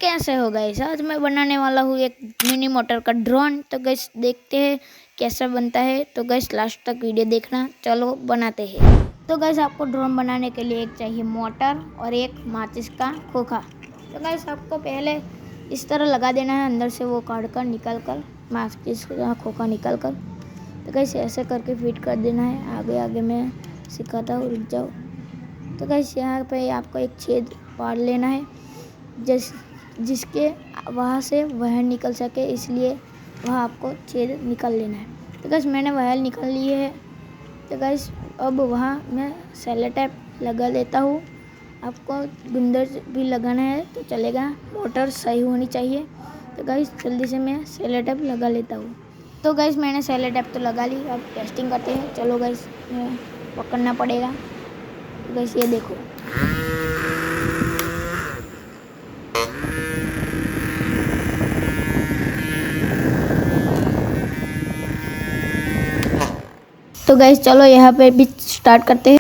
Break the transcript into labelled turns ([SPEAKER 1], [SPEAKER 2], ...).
[SPEAKER 1] कैसे हो गाइस, आज मैं बनाने वाला हूँ एक मिनी मोटर का ड्रोन। तो गाइस देखते हैं कैसा बनता है। तो गाइस लास्ट तक वीडियो देखना। चलो बनाते हैं। तो गाइस आपको ड्रोन बनाने के लिए एक चाहिए मोटर और एक माचिस का खोखा। तो गाइस आपको पहले इस तरह लगा देना है, अंदर से वो काट कर निकाल कर, माचिस का खोखा निकाल कर। तो गाइस ऐसे करके फिट कर देना है। आगे आगे मैं सिखाता हूँ, रुक जाओ। तो गाइस यहाँ पे आपको एक छेद पार लेना है जिसके वहाँ से वायर निकल सके, इसलिए वहाँ आपको छेद निकाल लेना है। तो गाइस मैंने वायर निकाल लिए है। तो गाइस अब वहाँ मैं सेलो टेप लगा लेता हूँ। आपको गुंदर भी लगाना है तो चलेगा, मोटर सही होनी चाहिए। तो गाइस जल्दी से मैं सेलो टेप लगा लेता हूँ। तो गाइस मैंने सेलो टेप तो लगा ली, अब टेस्टिंग करते हैं। चलो गाइस पकड़ना पड़ेगा। तो गाइस ये देखो, तो गाइस चलो यहाँ पे भी स्टार्ट करते हैं।